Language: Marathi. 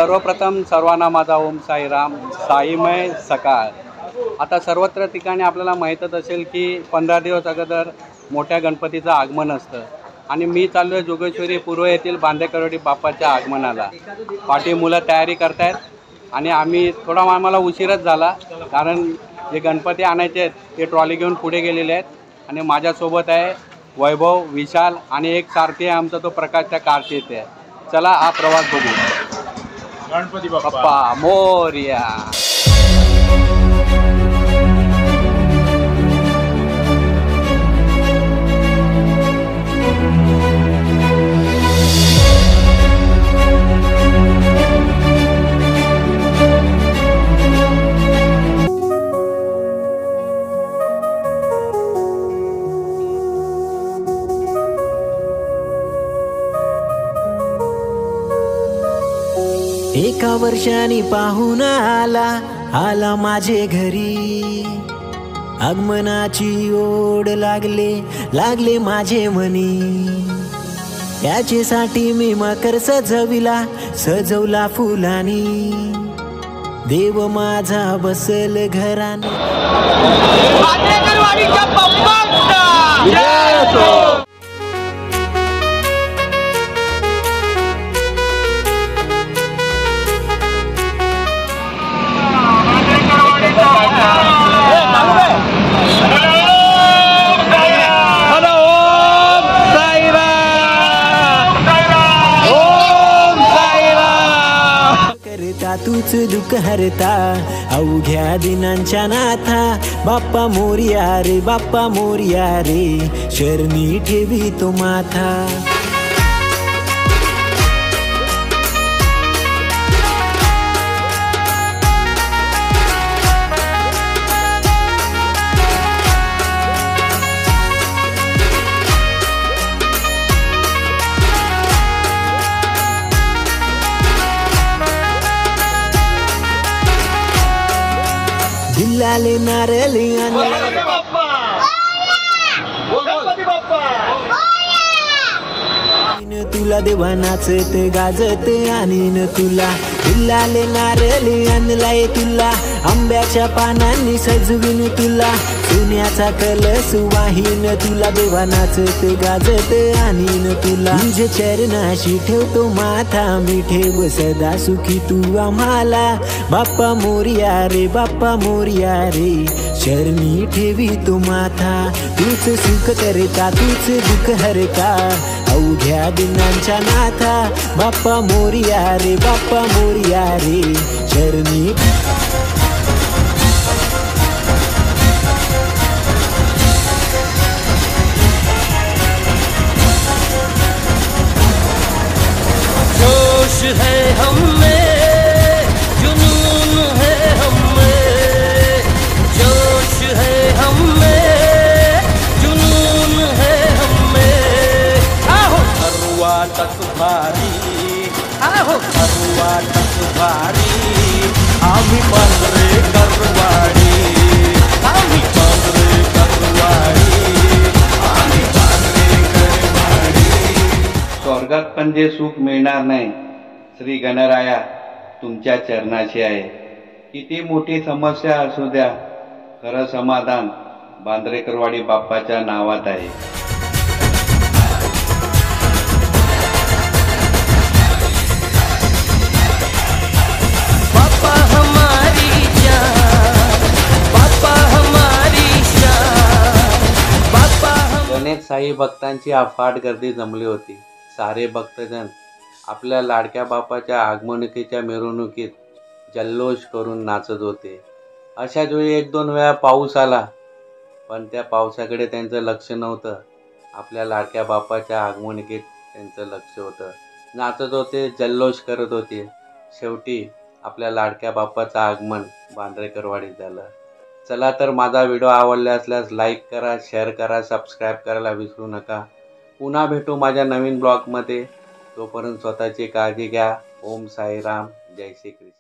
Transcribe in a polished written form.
सर्वप्रथम सर्वांना माझा ओम साईराम, साईमय सकाळ। आता सर्वत्र ठिकाणी आपल्याला माहीतच असेल की 15 दिवस अगोदर मोठ्या गणपतीचं आगमन असतं आणि मी चाललो आहे जोगेश्वरी पूर्व येथील बांदेकरवाडी बाप्पाच्या आगमनाला। पाठी मुलं तयारी करतायत आणि आम्ही थोडा आम्हाला उशीरच झाला, कारण जे गणपती आणायचे आहेत ते ट्रॉली घेऊन पुढे गेलेले आहेत आणि माझ्यासोबत आहे वैभव, विशाल आणि एक सारथी आहे आमचा, तो प्रकाश त्या कारची येते आहे। चला हा प्रवास बघू। गणपती बाप्पा मोरया। एका वर्षाने पाहून आला माझे घरी, आगमनाची ओढ लागले माझे मनी। त्याच्यासाठी मी मकर सजवला फुलानी, देव माझा बसल घराने। तूच दुःख हरता अवघ्या दिनांच्या नाथा, बाप्पा मोरया रे, बाप्पा मोरया रे, शरणी ठेवी तो माथा। दिलाले नारळी तुला देवा नाचत गाजत आणीन तुला, दिलाले नारळी आणलाय तुला, आंब्याच्या पानांनी सजवीन तुला, सोन्याचा कलश वाहीन तुला, देवा नाचत गाजत आणीन तुला। तुझे चरणाशी ठेवतो माथा, मी ठेव सदा सुखी तू आम्हाला, बाप्पा मोरया रे, बाप्पा मोरया रे, शरणी ठेवी तो माथा। तूच सुख करता तूच दुःख हरता अवघ्या दिनांच्या नाथा, बाप्पा मोरया रे, बाप्पा मोरया रे, शरणी। जोश है हमें, जुनून है हमें, जोश है हमें, जुनून है हमें। आहो अरुआ तक भारी, आहो अरुआ तक भारी, आम्ही बांद्रे करवाडी, आम्ही बांद्रे करवाडी, आम्ही बांद्रे करवाडी। स्वर्गात पण जे सुख मिळणार नाही, श्री गणराया तुमच्या चरणाशी आहे। किती मोठी समस्या असू द्या, खरं समाधान बांद्रेकरवाडी बाप्पाच्या नावात आहे। बाप्पा हमारी जान, बाप्पा हमारी शान, बाप्पा। गणेश साई भक्तांची अफाट गर्दी जमली होती। सारे भक्तजन आपल्या लाडक्या बाप्पाच्या आगमनुकीच्या मिरवणुकीत जल्लोष करून नाचत होते। अशाच वेळी 1-2 वेळा पाऊस आला, पण त्या पावसाकडे त्यांचं लक्ष नव्हतं, आपल्या लाडक्या बाप्पाच्या आगमनुकीत त्यांचं लक्ष होतं। नाचत होते, जल्लोष करत होते। शेवटी आपल्या लाडक्या बाप्पाचं आगमन बांद्रेकरवाडीत झालं। चला तर माझा व्हिडिओ आवडला असल्यास लाईक करा, शेअर करा, सबस्क्राईब करायला विसरू नका। पुन्हा भेटू माझ्या नवीन ब्लॉगमध्ये, तोपर्यंत स्वतःची काळजी घ्या। ओम साईराम, जय श्री कृष्ण।